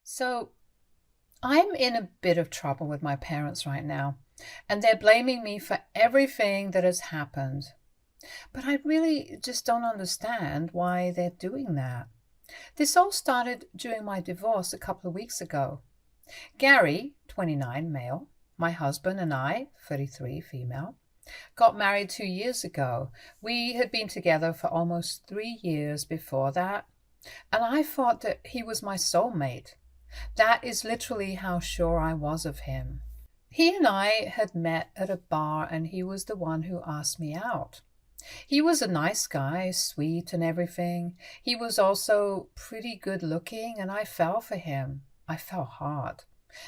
So I'm in a bit of trouble with my parents right now, and they're blaming me for everything that has happened. But I really just don't understand why they're doing that. This all started during my divorce a couple of weeks ago. Gary, 29, male, my husband, and I, 33, female, got married 2 years ago. We had been together for almost 3 years before that, and I thought that he was my soulmate. That is literally how sure I was of him. He and I had met at a bar, and he was the one who asked me out. He was a nice guy, sweet and everything. He was also pretty good looking, and I fell for him. I fell hard.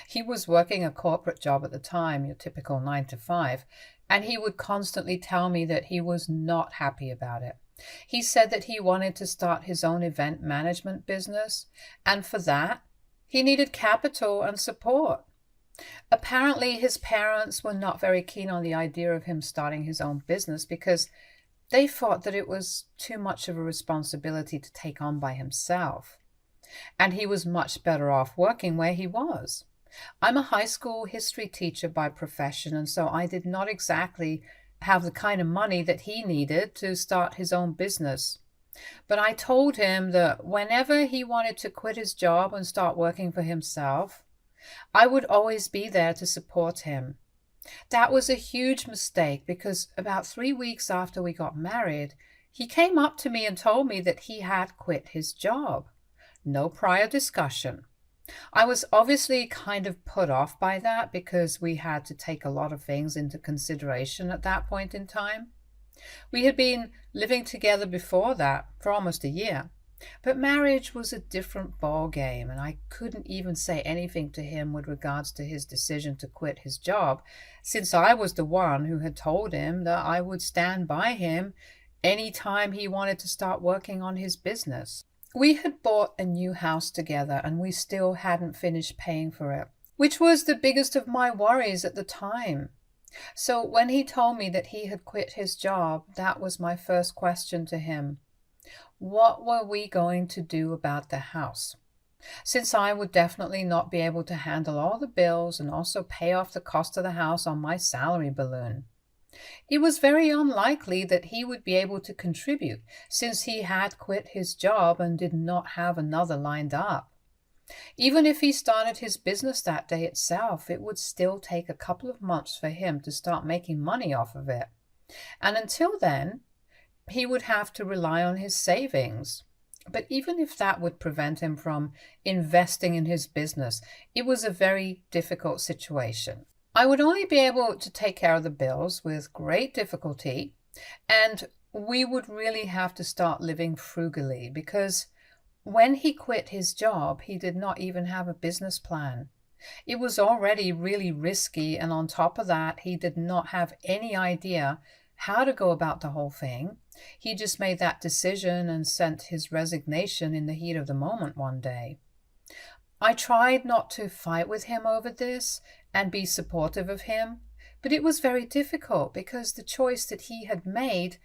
He was working a corporate job at the time, your typical 9 to 5, and he would constantly tell me that he was not happy about it. He said that he wanted to start his own event management business, and for that, he needed capital and support. Apparently, his parents were not very keen on the idea of him starting his own business because they thought that it was too much of a responsibility to take on by himself, and he was much better off working where he was. I'm a high school history teacher by profession, and so I did not exactly have the kind of money that he needed to start his own business. But I told him that whenever he wanted to quit his job and start working for himself, I would always be there to support him. That was a huge mistake because about 3 weeks after we got married, he came up to me and told me that he had quit his job. No prior discussion. I was obviously kind of put off by that because we had to take a lot of things into consideration at that point in time. We had been living together before that for almost a year, but marriage was a different ball game, and I couldn't even say anything to him with regards to his decision to quit his job, since I was the one who had told him that I would stand by him any time he wanted to start working on his business. We had bought a new house together, and we still hadn't finished paying for it, which was the biggest of my worries at the time. So when he told me that he had quit his job, that was my first question to him. What were we going to do about the house? Since I would definitely not be able to handle all the bills and also pay off the cost of the house on my salary balloon. It was very unlikely that he would be able to contribute since he had quit his job and did not have another lined up. Even if he started his business that day itself, it would still take a couple of months for him to start making money off of it. And until then, he would have to rely on his savings. But even if that would prevent him from investing in his business, it was a very difficult situation. I would only be able to take care of the bills with great difficulty, and we would really have to start living frugally because when he quit his job, he did not even have a business plan. It was already really risky, and on top of that, he did not have any idea how to go about the whole thing. He just made that decision and sent his resignation in the heat of the moment one day. I tried not to fight with him over this and be supportive of him, but it was very difficult because the choice that he had made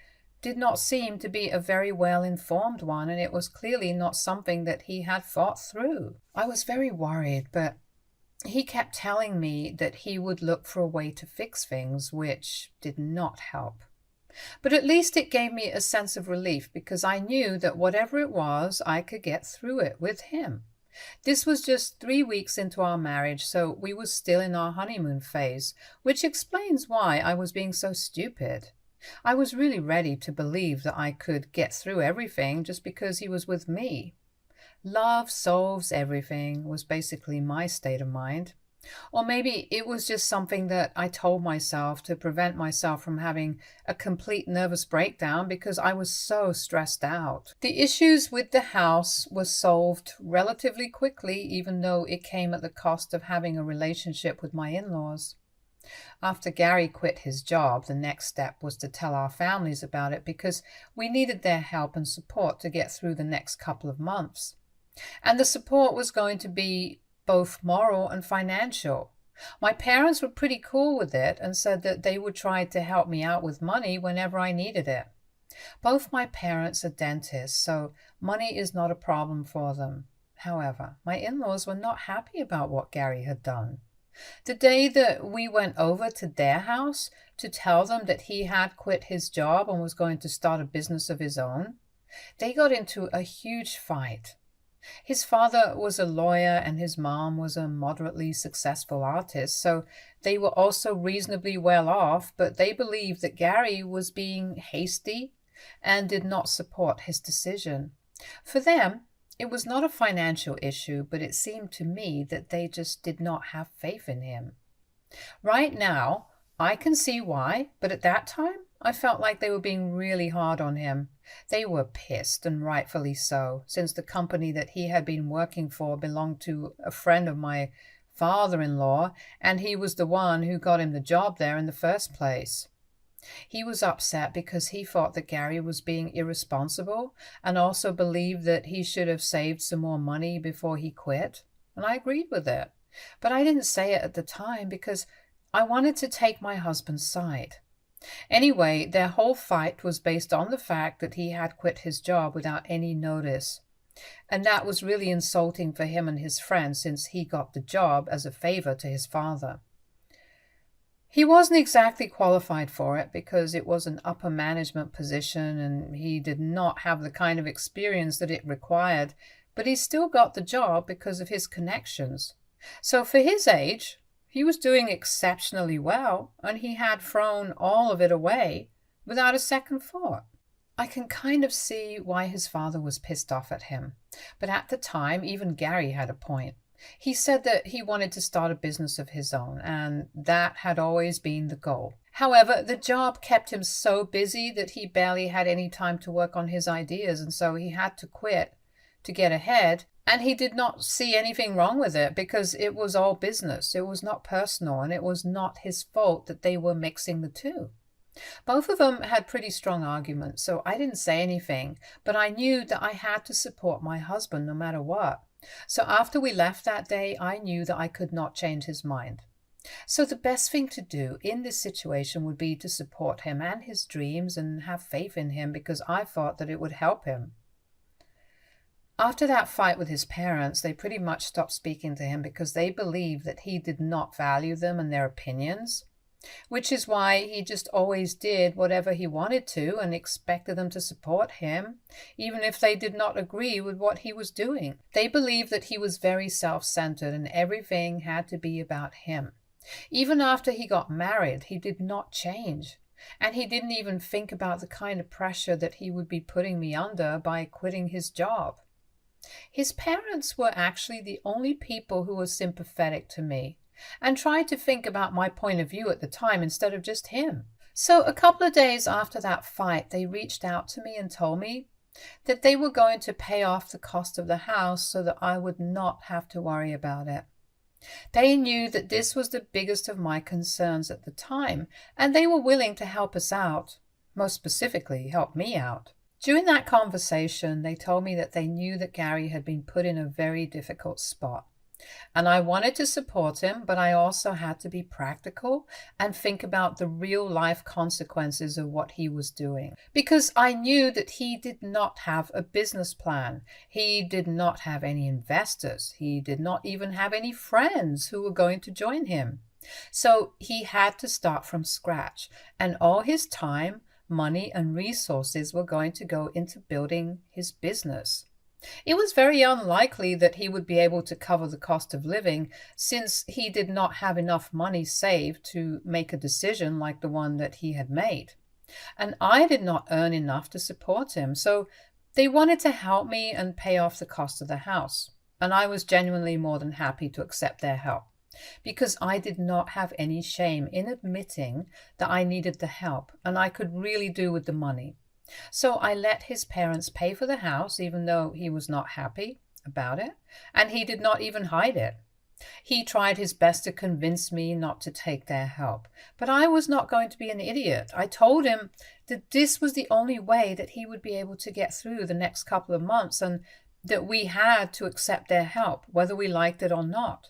did not seem to be a very well-informed one, and it was clearly not something that he had thought through. I was very worried, but he kept telling me that he would look for a way to fix things, which did not help. But at least it gave me a sense of relief because I knew that whatever it was, I could get through it with him. This was just 3 weeks into our marriage, so we were still in our honeymoon phase, which explains why I was being so stupid. I was really ready to believe that I could get through everything just because he was with me. Love solves everything was basically my state of mind. Or maybe it was just something that I told myself to prevent myself from having a complete nervous breakdown because I was so stressed out. The issues with the house were solved relatively quickly, even though it came at the cost of having a relationship with my in-laws. After Gary quit his job, the next step was to tell our families about it because we needed their help and support to get through the next couple of months. And the support was going to be both moral and financial. My parents were pretty cool with it and said that they would try to help me out with money whenever I needed it. Both my parents are dentists, so money is not a problem for them. However, my in-laws were not happy about what Gary had done. The day that we went over to their house to tell them that he had quit his job and was going to start a business of his own, they got into a huge fight. His father was a lawyer and his mom was a moderately successful artist, so they were also reasonably well off, but they believed that Gary was being hasty and did not support his decision. For them, it was not a financial issue, but it seemed to me that they just did not have faith in him. Right now, I can see why, but at that time, I felt like they were being really hard on him. They were pissed, and rightfully so, since the company that he had been working for belonged to a friend of my father-in-law, and he was the one who got him the job there in the first place. He was upset because he thought that Gary was being irresponsible and also believed that he should have saved some more money before he quit, and I agreed with it. But I didn't say it at the time because I wanted to take my husband's side. Anyway, their whole fight was based on the fact that he had quit his job without any notice. And that was really insulting for him and his friend since he got the job as a favor to his father. He wasn't exactly qualified for it because it was an upper management position and he did not have the kind of experience that it required, but he still got the job because of his connections. So for his age, he was doing exceptionally well, and he had thrown all of it away without a second thought. I can kind of see why his father was pissed off at him, but at the time, even Gary had a point. He said that he wanted to start a business of his own, and that had always been the goal. However, the job kept him so busy that he barely had any time to work on his ideas, and so he had to quit to get ahead. And he did not see anything wrong with it because it was all business. It was not personal, and it was not his fault that they were mixing the two. Both of them had pretty strong arguments, so I didn't say anything, but I knew that I had to support my husband no matter what. So after we left that day, I knew that I could not change his mind. So the best thing to do in this situation would be to support him and his dreams and have faith in him because I thought that it would help him. After that fight with his parents, they pretty much stopped speaking to him because they believed that he did not value them and their opinions, which is why he just always did whatever he wanted to and expected them to support him, even if they did not agree with what he was doing. They believed that he was very self-centered and everything had to be about him. Even after he got married, he did not change. And he didn't even think about the kind of pressure that he would be putting me under by quitting his job. His parents were actually the only people who were sympathetic to me and tried to think about my point of view at the time instead of just him. So a couple of days after that fight, they reached out to me and told me that they were going to pay off the cost of the house so that I would not have to worry about it. They knew that this was the biggest of my concerns at the time, and they were willing to help us out, most specifically help me out. During that conversation, they told me that they knew that Gary had been put in a very difficult spot. And I wanted to support him, but I also had to be practical and think about the real-life consequences of what he was doing. Because I knew that he did not have a business plan. He did not have any investors. He did not even have any friends who were going to join him. So he had to start from scratch, and all his time, money, and resources were going to go into building his business. It was very unlikely that he would be able to cover the cost of living since he did not have enough money saved to make a decision like the one that he had made. And I did not earn enough to support him, so they wanted to help me and pay off the cost of the house. And I was genuinely more than happy to accept their help, because I did not have any shame in admitting that I needed the help and I could really do with the money. So I let his parents pay for the house, even though he was not happy about it, and he did not even hide it. He tried his best to convince me not to take their help, but I was not going to be an idiot. I told him that this was the only way that he would be able to get through the next couple of months and that we had to accept their help, whether we liked it or not.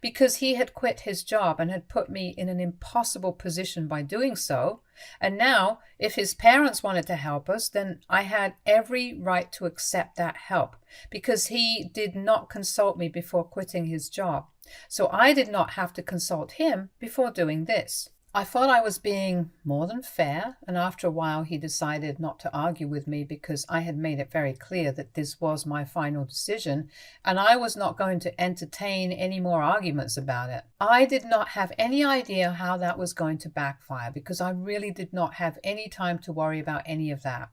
because he had quit his job and had put me in an impossible position by doing so. And now, if his parents wanted to help us, then I had every right to accept that help, because he did not consult me before quitting his job. So I did not have to consult him before doing this. I thought I was being more than fair, and after a while he decided not to argue with me because I had made it very clear that this was my final decision and I was not going to entertain any more arguments about it. I did not have any idea how that was going to backfire because I really did not have any time to worry about any of that.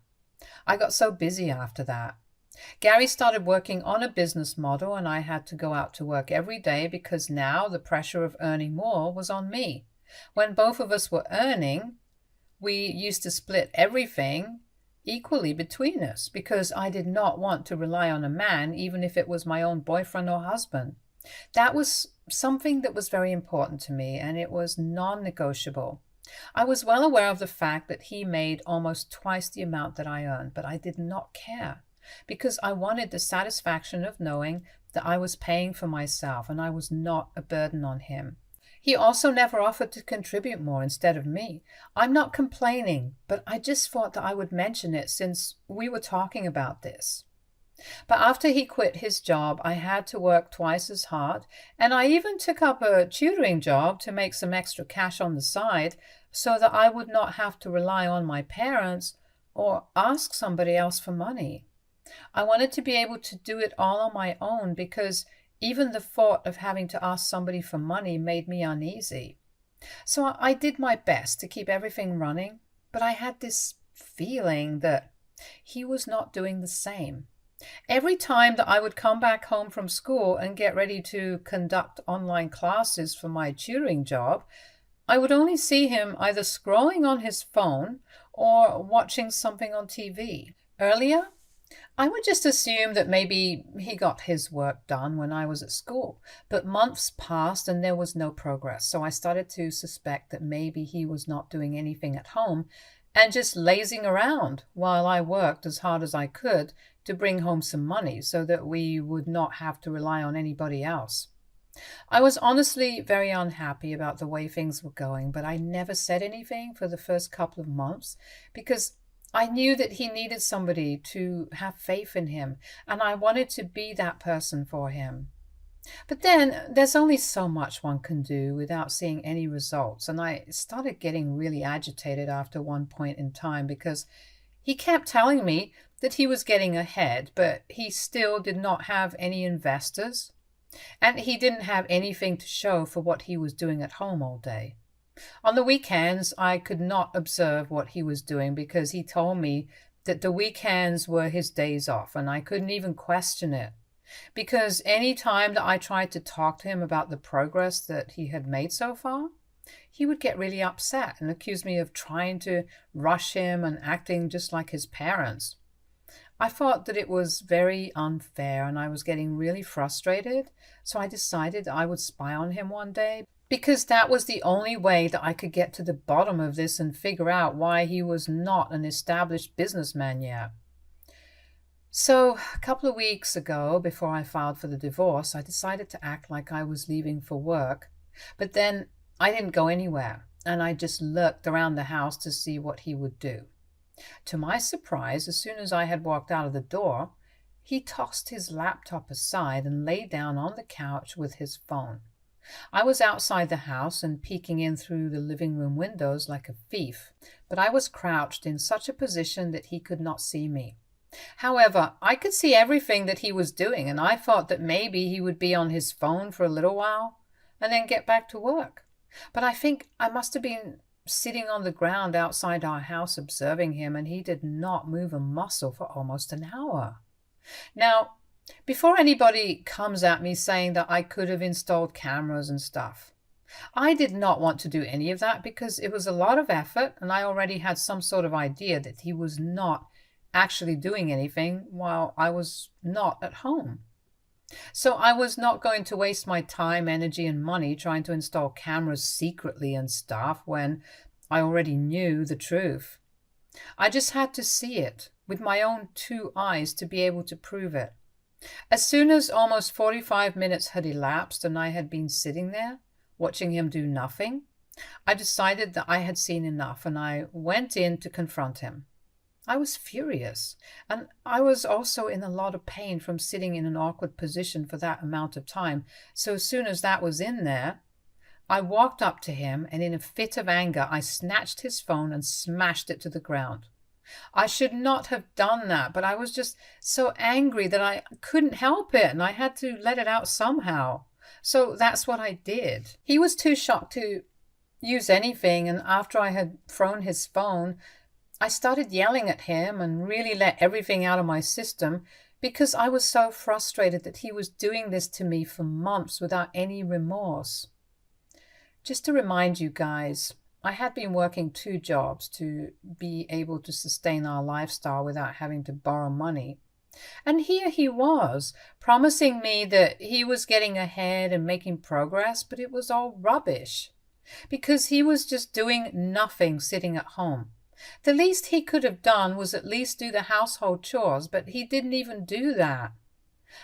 I got so busy after that. Gary started working on a business model and I had to go out to work every day because now the pressure of earning more was on me. When both of us were earning, we used to split everything equally between us because I did not want to rely on a man, even if it was my own boyfriend or husband. That was something that was very important to me, and it was non-negotiable. I was well aware of the fact that he made almost twice the amount that I earned, but I did not care because I wanted the satisfaction of knowing that I was paying for myself and I was not a burden on him. He also never offered to contribute more instead of me. I'm not complaining, but I just thought that I would mention it since we were talking about this. But after he quit his job, I had to work twice as hard, and I even took up a tutoring job to make some extra cash on the side so that I would not have to rely on my parents or ask somebody else for money. I wanted to be able to do it all on my own because even the thought of having to ask somebody for money made me uneasy. So I did my best to keep everything running, but I had this feeling that he was not doing the same. Every time that I would come back home from school and get ready to conduct online classes for my tutoring job, I would only see him either scrolling on his phone or watching something on TV. Earlier, I would just assume that maybe he got his work done when I was at school, but months passed and there was no progress, so I started to suspect that maybe he was not doing anything at home and just lazing around while I worked as hard as I could to bring home some money so that we would not have to rely on anybody else. I was honestly very unhappy about the way things were going, but I never said anything for the first couple of months because I knew that he needed somebody to have faith in him, and I wanted to be that person for him. But then there's only so much one can do without seeing any results, and I started getting really agitated after one point in time because he kept telling me that he was getting ahead, but he still did not have any investors, and he didn't have anything to show for what he was doing at home all day. On the weekends, I could not observe what he was doing because he told me that the weekends were his days off, and I couldn't even question it. Because any time that I tried to talk to him about the progress that he had made so far, he would get really upset and accuse me of trying to rush him and acting just like his parents. I thought that it was very unfair and I was getting really frustrated, so I decided I would spy on him one day, because that was the only way that I could get to the bottom of this and figure out why he was not an established businessman yet. So, a couple of weeks ago, before I filed for the divorce, I decided to act like I was leaving for work. But then I didn't go anywhere, and I just lurked around the house to see what he would do. To my surprise, as soon as I had walked out of the door, he tossed his laptop aside and lay down on the couch with his phone. I was outside the house and peeking in through the living room windows like a thief, but I was crouched in such a position that he could not see me. However, I could see everything that he was doing, and I thought that maybe he would be on his phone for a little while and then get back to work. But I think I must have been sitting on the ground outside our house observing him, and he did not move a muscle for almost an hour. Now, before anybody comes at me saying that I could have installed cameras and stuff, I did not want to do any of that because it was a lot of effort and I already had some sort of idea that he was not actually doing anything while I was not at home. So I was not going to waste my time, energy, and money trying to install cameras secretly and stuff when I already knew the truth. I just had to see it with my own two eyes to be able to prove it. As soon as almost 45 minutes had elapsed and I had been sitting there, watching him do nothing, I decided that I had seen enough and I went in to confront him. I was furious, and I was also in a lot of pain from sitting in an awkward position for that amount of time. So as soon as that was in there, I walked up to him and in a fit of anger, I snatched his phone and smashed it to the ground. I should not have done that, but I was just so angry that I couldn't help it and I had to let it out somehow. So that's what I did. He was too shocked to use anything, and after I had thrown his phone, I started yelling at him and really let everything out of my system because I was so frustrated that he was doing this to me for months without any remorse. Just to remind you guys, I had been working 2 jobs to be able to sustain our lifestyle without having to borrow money. And here he was, promising me that he was getting ahead and making progress, but it was all rubbish. Because he was just doing nothing sitting at home. The least he could have done was at least do the household chores, but he didn't even do that.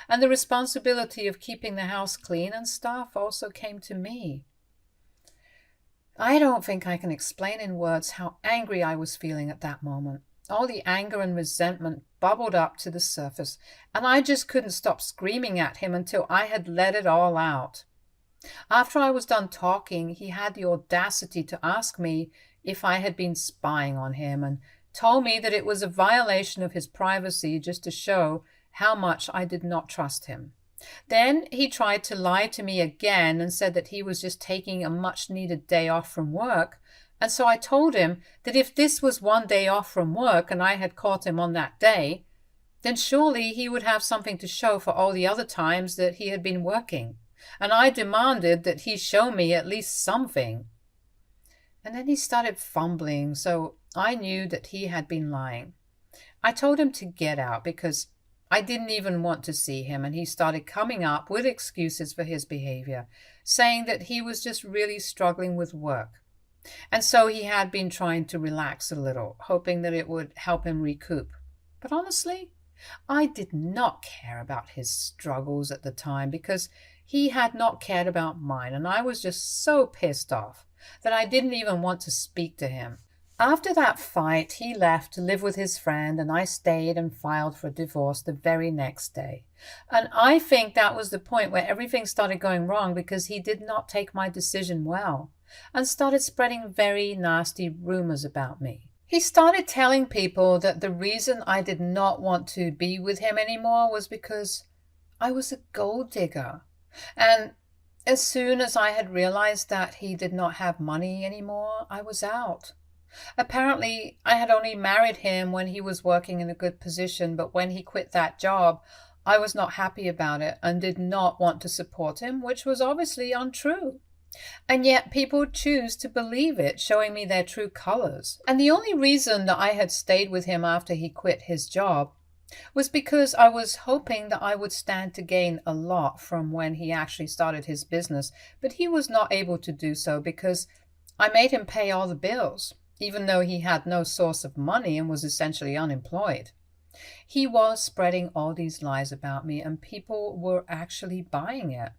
And the responsibility of keeping the house clean and stuff also came to me. I don't think I can explain in words how angry I was feeling at that moment. All the anger and resentment bubbled up to the surface, and I just couldn't stop screaming at him until I had let it all out. After I was done talking, he had the audacity to ask me if I had been spying on him and told me that it was a violation of his privacy just to show how much I did not trust him. Then he tried to lie to me again and said that he was just taking a much-needed day off from work, and so I told him that if this was one day off from work and I had caught him on that day, then surely he would have something to show for all the other times that he had been working, and I demanded that he show me at least something. And then he started fumbling, so I knew that he had been lying. I told him to get out because I didn't even want to see him, and he started coming up with excuses for his behavior, saying that he was just really struggling with work. And so he had been trying to relax a little, hoping that it would help him recoup. But honestly, I did not care about his struggles at the time because he had not cared about mine, and I was just so pissed off that I didn't even want to speak to him. After that fight, he left to live with his friend, and I stayed and filed for divorce the very next day. And I think that was the point where everything started going wrong because he did not take my decision well and started spreading very nasty rumors about me. He started telling people that the reason I did not want to be with him anymore was because I was a gold digger. And as soon as I had realized that he did not have money anymore, I was out. Apparently, I had only married him when he was working in a good position, but when he quit that job, I was not happy about it and did not want to support him, which was obviously untrue. And yet people choose to believe it, showing me their true colors. And the only reason that I had stayed with him after he quit his job was because I was hoping that I would stand to gain a lot from when he actually started his business, but he was not able to do so because I made him pay all the bills, even though he had no source of money and was essentially unemployed. He was spreading all these lies about me, and people were actually buying it.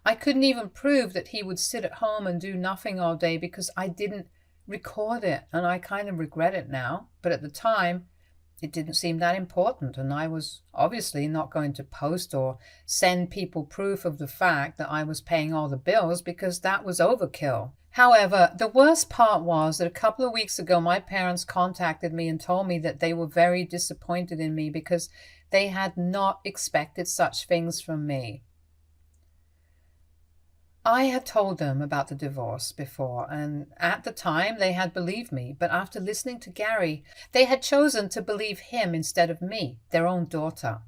I couldn't even prove that he would sit at home and do nothing all day because I didn't record it, and I kind of regret it now, but at the time, it didn't seem that important, and I was obviously not going to post or send people proof of the fact that I was paying all the bills because that was overkill. However, the worst part was that a couple of weeks ago, my parents contacted me and told me that they were very disappointed in me because they had not expected such things from me. I had told them about the divorce before, and at the time they had believed me, but after listening to Gary, they had chosen to believe him instead of me, their own daughter.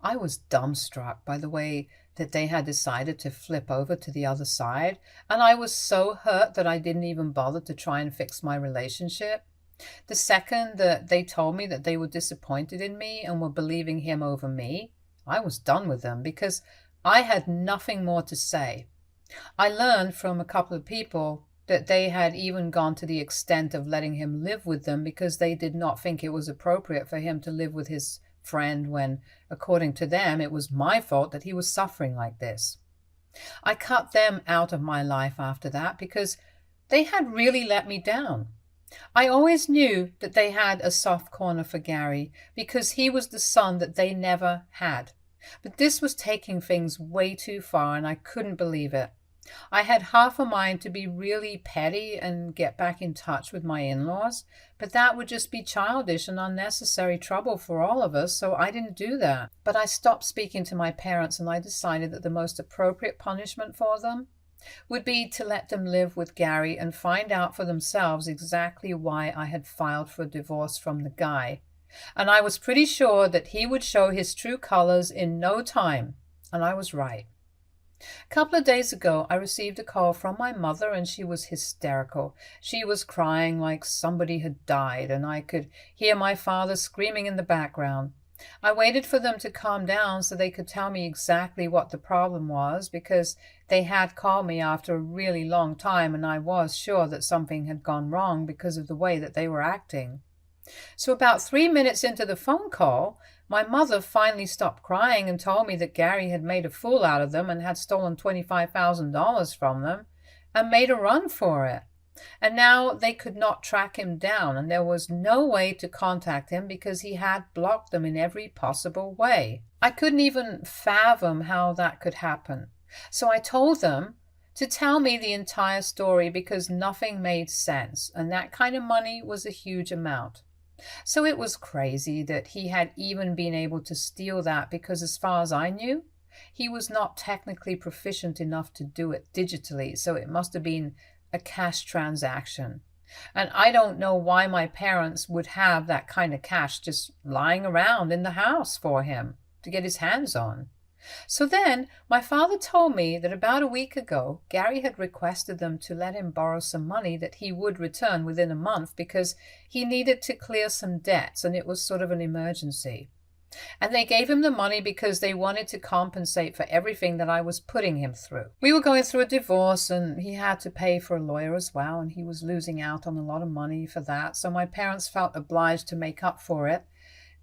I was dumbstruck by the way that they had decided to flip over to the other side, and I was so hurt that I didn't even bother to try and fix my relationship. The second that they told me that they were disappointed in me and were believing him over me, I was done with them because I had nothing more to say. I learned from a couple of people that they had even gone to the extent of letting him live with them because they did not think it was appropriate for him to live with his friend when, according to them, it was my fault that he was suffering like this. I cut them out of my life after that because they had really let me down. I always knew that they had a soft corner for Gary because he was the son that they never had. But this was taking things way too far, and I couldn't believe it. I had half a mind to be really petty and get back in touch with my in-laws, but that would just be childish and unnecessary trouble for all of us, so I didn't do that. But I stopped speaking to my parents, and I decided that the most appropriate punishment for them would be to let them live with Gary and find out for themselves exactly why I had filed for divorce from the guy. And I was pretty sure that he would show his true colors in no time, and I was right. A couple of days ago, I received a call from my mother, and she was hysterical. She was crying like somebody had died, and I could hear my father screaming in the background. I waited for them to calm down so they could tell me exactly what the problem was, because they had called me after a really long time, and I was sure that something had gone wrong because of the way that they were acting. So about 3 minutes into the phone call, my mother finally stopped crying and told me that Gary had made a fool out of them and had stolen $25,000 from them and made a run for it. And now they could not track him down, and there was no way to contact him because he had blocked them in every possible way. I couldn't even fathom how that could happen. So I told them to tell me the entire story because nothing made sense, and that kind of money was a huge amount. So it was crazy that he had even been able to steal that because, as far as I knew, he was not technically proficient enough to do it digitally, so it must have been a cash transaction. And I don't know why my parents would have that kind of cash just lying around in the house for him to get his hands on. So then my father told me that about a week ago, Gary had requested them to let him borrow some money that he would return within a month because he needed to clear some debts and it was sort of an emergency. And they gave him the money because they wanted to compensate for everything that I was putting him through. We were going through a divorce and he had to pay for a lawyer as well, and he was losing out on a lot of money for that. So my parents felt obliged to make up for it,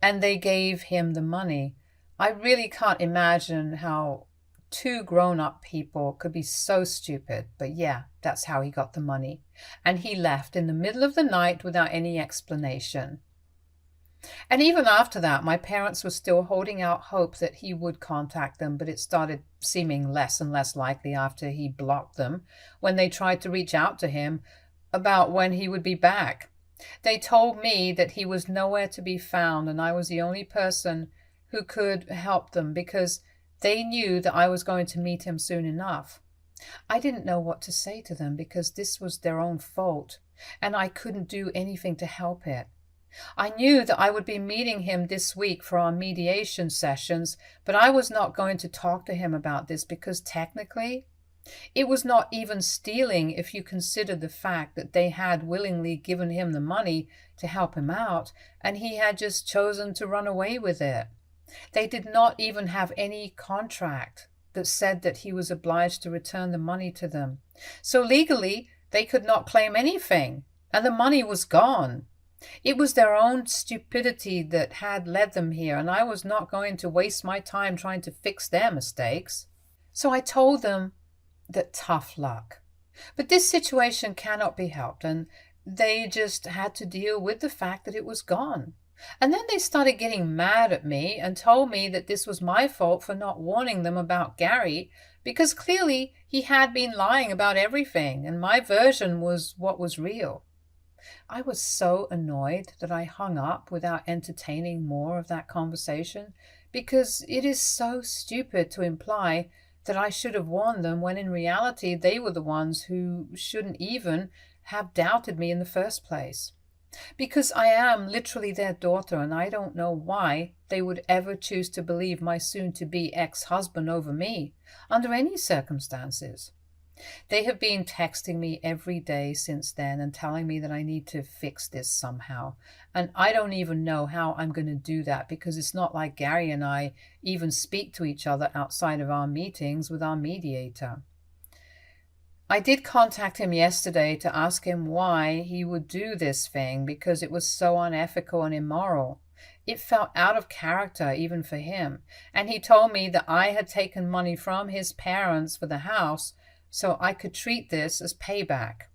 and they gave him the money. I really can't imagine how two grown-up people could be so stupid, but yeah, that's how he got the money. And he left in the middle of the night without any explanation. And even after that, my parents were still holding out hope that he would contact them, but it started seeming less and less likely after he blocked them when they tried to reach out to him about when he would be back. They told me that he was nowhere to be found, and I was the only person who could help them because they knew that I was going to meet him soon enough. I didn't know what to say to them because this was their own fault, and I couldn't do anything to help it. I knew that I would be meeting him this week for our mediation sessions, but I was not going to talk to him about this because technically it was not even stealing if you consider the fact that they had willingly given him the money to help him out, and he had just chosen to run away with it. They did not even have any contract that said that he was obliged to return the money to them. So legally, they could not claim anything, and the money was gone. It was their own stupidity that had led them here, and I was not going to waste my time trying to fix their mistakes. So I told them that tough luck. But this situation cannot be helped, and they just had to deal with the fact that it was gone. And then they started getting mad at me and told me that this was my fault for not warning them about Gary, because clearly he had been lying about everything, and my version was what was real. I was so annoyed that I hung up without entertaining more of that conversation, because it is so stupid to imply that I should have warned them when in reality they were the ones who shouldn't even have doubted me in the first place. Because I am literally their daughter, and I don't know why they would ever choose to believe my soon-to-be ex-husband over me, under any circumstances. They have been texting me every day since then and telling me that I need to fix this somehow. And I don't even know how I'm going to do that because it's not like Gary and I even speak to each other outside of our meetings with our mediator. I did contact him yesterday to ask him why he would do this thing because it was so unethical and immoral. It felt out of character even for him, and he told me that I had taken money from his parents for the house so I could treat this as payback,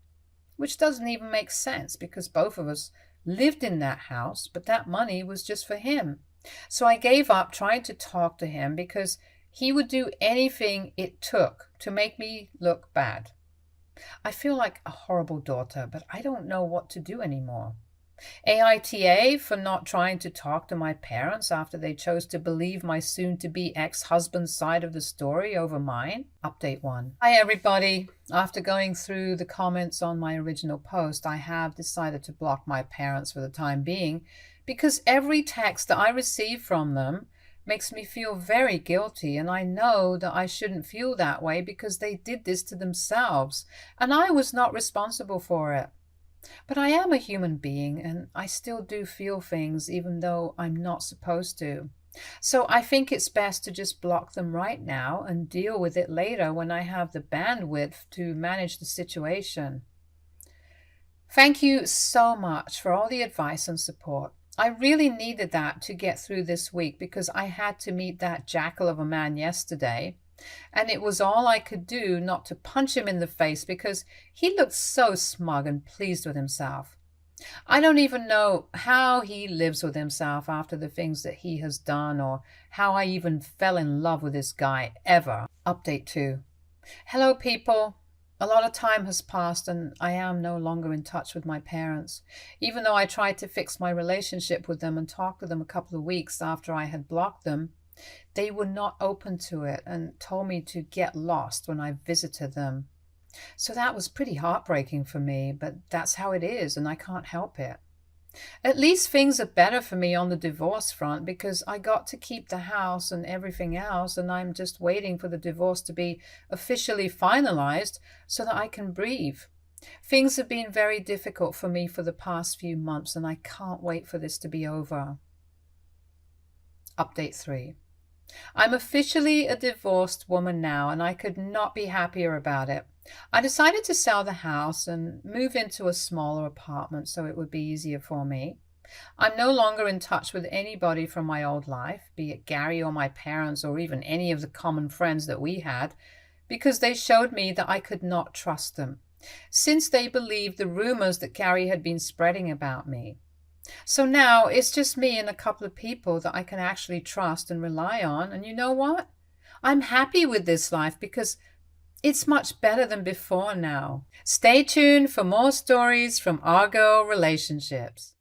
which doesn't even make sense because both of us lived in that house, but that money was just for him. So I gave up trying to talk to him because he would do anything it took to make me look bad. I feel like a horrible daughter, but I don't know what to do anymore. AITA for not trying to talk to my parents after they chose to believe my soon-to-be ex-husband's side of the story over mine. Update 1. Hi everybody. After going through the comments on my original post, I have decided to block my parents for the time being because every text that I receive from them makes me feel very guilty, and I know that I shouldn't feel that way because they did this to themselves and I was not responsible for it. But I am a human being and I still do feel things even though I'm not supposed to. So I think it's best to just block them right now and deal with it later when I have the bandwidth to manage the situation. Thank you so much for all the advice and support. I really needed that to get through this week because I had to meet that jackal of a man yesterday. And it was all I could do not to punch him in the face because he looked so smug and pleased with himself. I don't even know how he lives with himself after the things that he has done, or how I even fell in love with this guy ever. Update 2. Hello people. A lot of time has passed and I am no longer in touch with my parents. Even though I tried to fix my relationship with them and talk to them a couple of weeks after I had blocked them, they were not open to it and told me to get lost when I visited them. So that was pretty heartbreaking for me, but that's how it is and I can't help it. At least things are better for me on the divorce front because I got to keep the house and everything else, and I'm just waiting for the divorce to be officially finalized so that I can breathe. Things have been very difficult for me for the past few months and I can't wait for this to be over. Update 3. I'm officially a divorced woman now and I could not be happier about it. I decided to sell the house and move into a smaller apartment so it would be easier for me. I'm no longer in touch with anybody from my old life, be it Gary or my parents or even any of the common friends that we had, because they showed me that I could not trust them, since they believed the rumors that Gary had been spreading about me. So now it's just me and a couple of people that I can actually trust and rely on, and you know what? I'm happy with this life because it's much better than before now. Stay tuned for more stories from Our Girl Relationships.